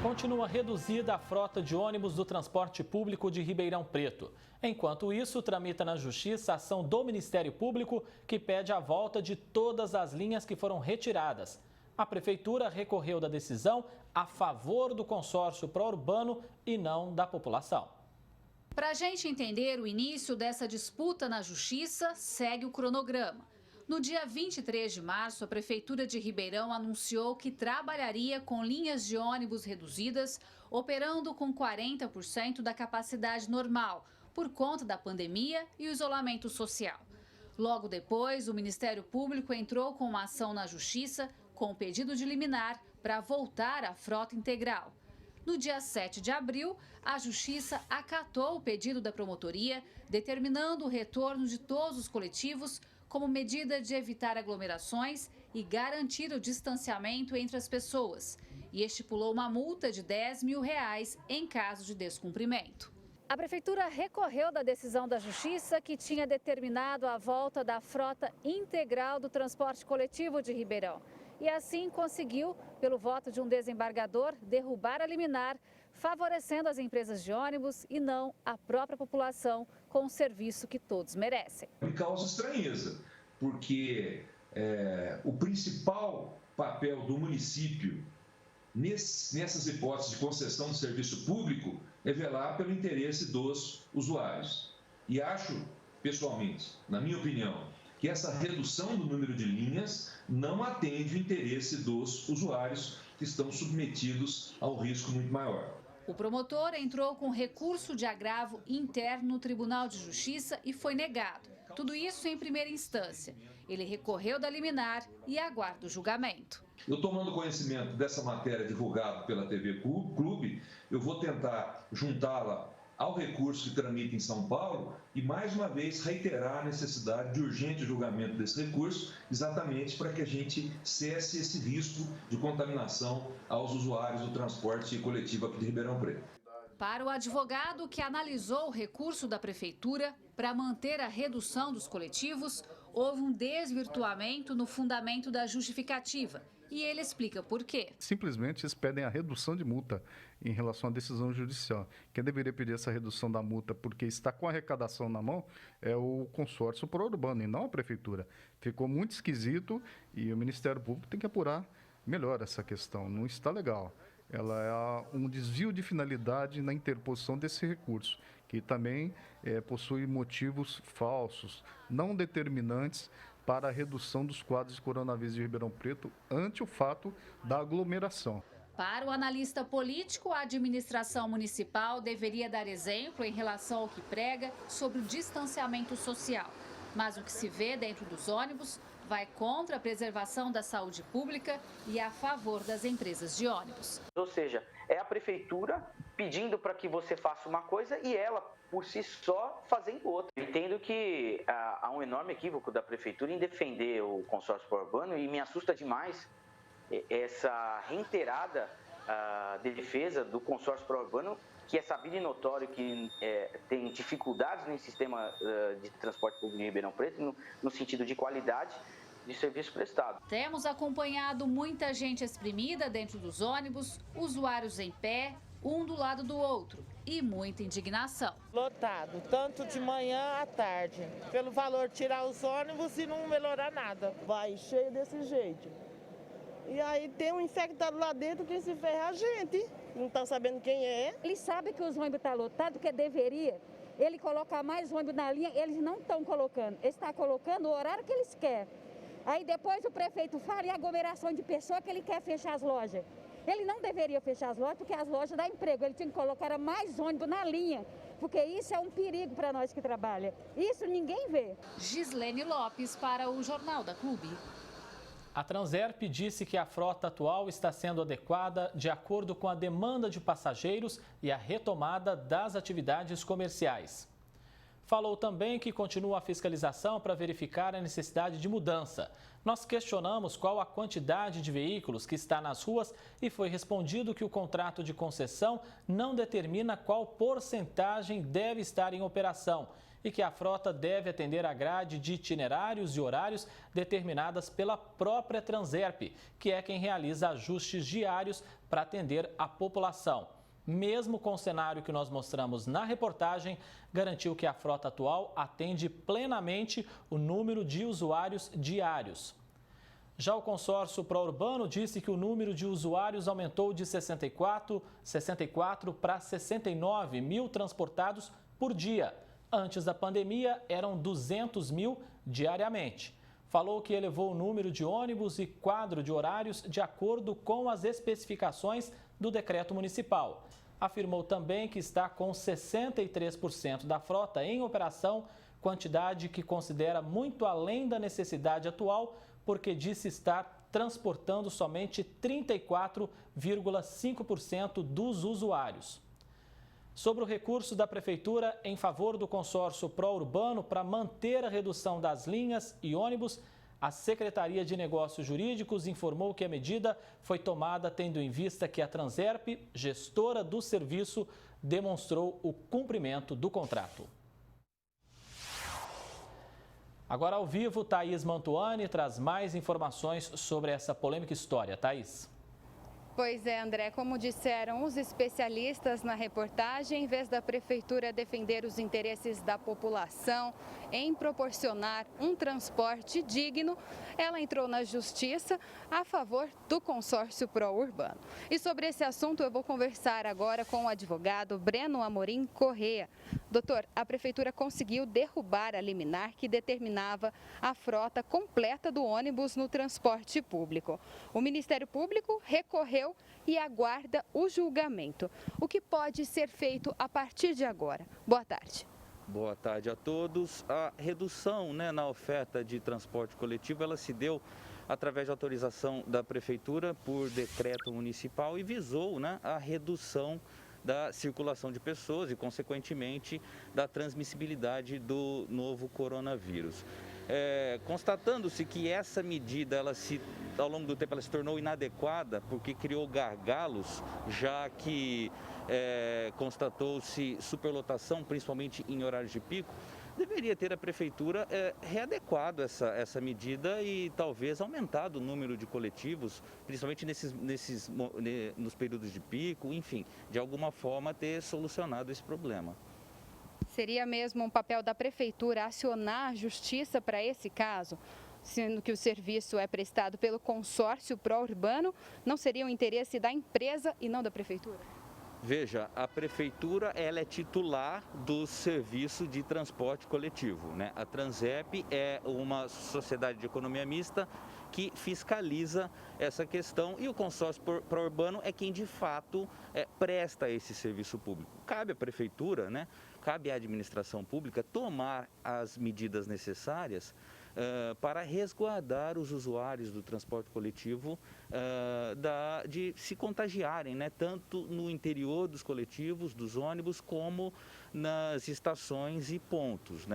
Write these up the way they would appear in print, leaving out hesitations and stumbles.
Continua reduzida a frota de ônibus do transporte público de Ribeirão Preto. Enquanto isso, tramita na Justiça a ação do Ministério Público que pede a volta de todas as linhas que foram retiradas. A Prefeitura recorreu da decisão a favor do consórcio pró-urbano e não da população. Para a gente entender o início dessa disputa na Justiça, segue o cronograma. No dia 23 de março, a Prefeitura de Ribeirão anunciou que trabalharia com linhas de ônibus reduzidas, operando com 40% da capacidade normal, por conta da pandemia e o isolamento social. Logo depois, o Ministério Público entrou com uma ação na Justiça com o pedido de liminar para voltar à frota integral. No dia 7 de abril, a Justiça acatou o pedido da promotoria, determinando o retorno de todos os coletivos como medida de evitar aglomerações e garantir o distanciamento entre as pessoas, e estipulou uma multa de R$10 mil em caso de descumprimento. A Prefeitura recorreu da decisão da Justiça que tinha determinado a volta da frota integral do transporte coletivo de Ribeirão. E assim conseguiu, pelo voto de um desembargador, derrubar a liminar, favorecendo as empresas de ônibus e não a própria população com o serviço que todos merecem. Me causa estranheza, porque o principal papel do município nessas hipóteses de concessão de serviço público é velar pelo interesse dos usuários. E acho, pessoalmente, na minha opinião, que essa redução do número de linhas não atende o interesse dos usuários que estão submetidos a um risco muito maior. O promotor entrou com recurso de agravo interno no Tribunal de Justiça e foi negado. Tudo isso em primeira instância. Ele recorreu da liminar e aguarda o julgamento. Eu tomando conhecimento dessa matéria divulgada pela TV Clube, eu vou tentar juntá-la ao recurso que tramita em São Paulo e, mais uma vez, reiterar a necessidade de urgente julgamento desse recurso, exatamente para que a gente cesse esse risco de contaminação aos usuários do transporte coletivo aqui de Ribeirão Preto. Para o advogado que analisou o recurso da Prefeitura para manter a redução dos coletivos, houve um desvirtuamento no fundamento da justificativa. E ele explica por quê. Simplesmente eles pedem a redução de multa em relação à decisão judicial. Quem deveria pedir essa redução da multa porque está com a arrecadação na mão é o consórcio pró-urbano e não a Prefeitura. Ficou muito esquisito e o Ministério Público tem que apurar melhor essa questão. Não está legal. Ela é um desvio de finalidade na interposição desse recurso, que também possui motivos falsos, não determinantes para a redução dos quadros de coronavírus de Ribeirão Preto ante o fato da aglomeração. Para o analista político, a administração municipal deveria dar exemplo em relação ao que prega sobre o distanciamento social. Mas o que se vê dentro dos ônibus vai contra a preservação da saúde pública e a favor das empresas de ônibus. Ou seja, é a prefeitura pedindo para que você faça uma coisa e ela, por si só, fazendo outra. Eu entendo que há um enorme equívoco da prefeitura em defender o consórcio pró-urbano e me assusta demais essa reiterada defesa do consórcio pró-urbano, que é sabido e notório que tem dificuldades no sistema de transporte público de Ribeirão Preto, no sentido de qualidade de serviço prestado. Temos acompanhado muita gente exprimida dentro dos ônibus, usuários em pé, um do lado do outro, e muita indignação. Lotado, tanto de manhã à tarde. Pelo valor tirar os ônibus e não melhorar nada. Vai cheio desse jeito. E aí tem um infectado lá dentro que se ferra a gente. Não está sabendo quem é. Ele sabe que os ônibus estão lotados, que deveria ele colocar mais ônibus na linha. Eles não estão colocando. Ele está colocando o horário que eles querem. Aí depois o prefeito fala em aglomeração de pessoas que ele quer fechar as lojas. Ele não deveria fechar as lojas porque as lojas dão emprego. Ele tinha que colocar mais ônibus na linha, porque isso é um perigo para nós que trabalham. Isso ninguém vê. Gislene Lopes para o Jornal da Clube. A Transerp disse que a frota atual está sendo adequada de acordo com a demanda de passageiros e a retomada das atividades comerciais. Falou também que continua a fiscalização para verificar a necessidade de mudança. Nós questionamos qual a quantidade de veículos que está nas ruas e foi respondido que o contrato de concessão não determina qual porcentagem deve estar em operação e que a frota deve atender a grade de itinerários e horários determinadas pela própria Transerp, que é quem realiza ajustes diários para atender a população. Mesmo com o cenário que nós mostramos na reportagem, garantiu que a frota atual atende plenamente o número de usuários diários. Já o consórcio Pró-Urbano disse que o número de usuários aumentou de 64 para 69 mil transportados por dia. Antes da pandemia, eram 200 mil diariamente. Falou que elevou o número de ônibus e quadro de horários de acordo com as especificações do decreto municipal. Afirmou também que está com 63% da frota em operação, quantidade que considera muito além da necessidade atual, porque disse estar transportando somente 34,5% dos usuários. Sobre o recurso da Prefeitura em favor do consórcio Pró-Urbano para manter a redução das linhas e ônibus, a Secretaria de Negócios Jurídicos informou que a medida foi tomada tendo em vista que a Transerp, gestora do serviço, demonstrou o cumprimento do contrato. Agora ao vivo, Thaís Mantuani traz mais informações sobre essa polêmica história. Thaís. Pois é, André, como disseram os especialistas na reportagem, em vez da Prefeitura defender os interesses da população em proporcionar um transporte digno, ela entrou na Justiça a favor do consórcio Pró-Urbano. E sobre esse assunto eu vou conversar agora com o advogado Breno Amorim Corrêa. Doutor, a Prefeitura conseguiu derrubar a liminar que determinava a frota completa do ônibus no transporte público. O Ministério Público recorreu e aguarda o julgamento. O que pode ser feito a partir de agora? Boa tarde. Boa tarde a todos. A redução na oferta de transporte coletivo, ela se deu através de autorização da Prefeitura por decreto municipal e visou a redução da circulação de pessoas e, consequentemente, da transmissibilidade do novo coronavírus. Constatando-se que essa medida, ao longo do tempo, ela se tornou inadequada porque criou gargalos, já que constatou-se superlotação, principalmente em horários de pico, deveria ter a Prefeitura readequado essa medida e talvez aumentado o número de coletivos, principalmente nos períodos de pico, enfim, de alguma forma ter solucionado esse problema. Seria mesmo um papel da Prefeitura acionar a Justiça para esse caso? Sendo que o serviço é prestado pelo consórcio Pró-Urbano, não seria o interesse da empresa e não da Prefeitura? Veja, a Prefeitura ela é titular do serviço de transporte coletivo, A Transerp é uma sociedade de economia mista que fiscaliza essa questão e o consórcio Pró-Urbano é quem de fato presta esse serviço público. Cabe à Prefeitura, cabe à administração pública tomar as medidas necessárias para resguardar os usuários do transporte coletivo de se contagiarem, tanto no interior dos coletivos, dos ônibus, como nas estações e pontos.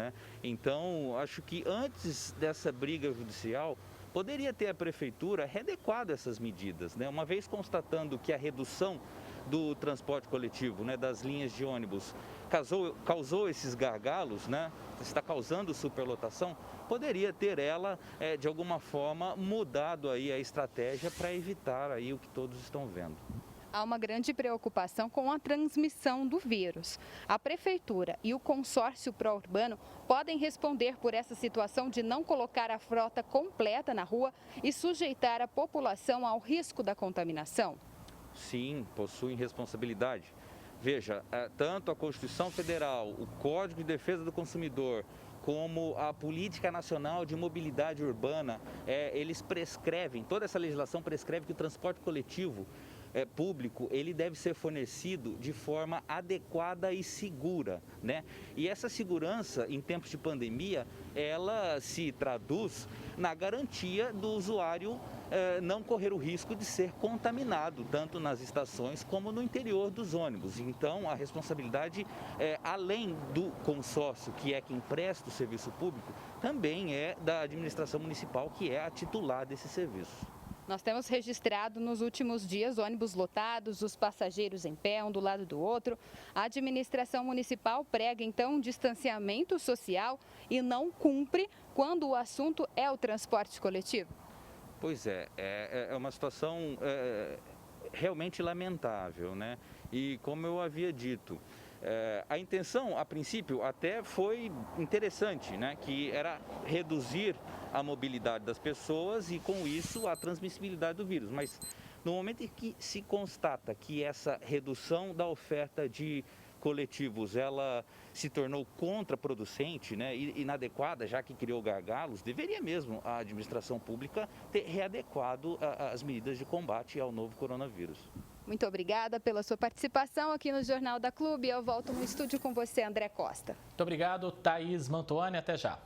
Então, acho que antes dessa briga judicial, poderia ter a Prefeitura readequado essas medidas, uma vez constatando que a redução do transporte coletivo, das linhas de ônibus, causou esses gargalos, está causando superlotação, poderia ter ela, de alguma forma, mudado aí a estratégia para evitar aí o que todos estão vendo. Há uma grande preocupação com a transmissão do vírus. A Prefeitura e o consórcio Pró-Urbano podem responder por essa situação de não colocar a frota completa na rua e sujeitar a população ao risco da contaminação? Sim, possuem responsabilidade. Veja, tanto a Constituição Federal, o Código de Defesa do Consumidor, como a Política Nacional de Mobilidade Urbana, eles prescrevem, toda essa legislação prescreve que o transporte coletivo público, ele deve ser fornecido de forma adequada e segura, E essa segurança, em tempos de pandemia, ela se traduz na garantia do usuário não correr o risco de ser contaminado, tanto nas estações como no interior dos ônibus. Então, a responsabilidade, além do consórcio, que é quem presta o serviço público, também é da administração municipal, que é a titular desse serviço. Nós temos registrado nos últimos dias ônibus lotados, os passageiros em pé, um do lado do outro. A administração municipal prega, então, um distanciamento social e não cumpre quando o assunto é o transporte coletivo. Pois é uma situação realmente lamentável, né? E como eu havia dito, a intenção, a princípio, até foi interessante, né? Que era reduzir a mobilidade das pessoas e, com isso, a transmissibilidade do vírus. Mas, no momento em que se constata que essa redução da oferta de coletivos, ela se tornou contraproducente, né, e inadequada, já que criou gargalos, deveria mesmo a administração pública ter readequado as medidas de combate ao novo coronavírus. Muito obrigada pela sua participação aqui no Jornal da Clube. Eu volto no estúdio com você, André Costa. Muito obrigado, Thaís Mantuani. Até já.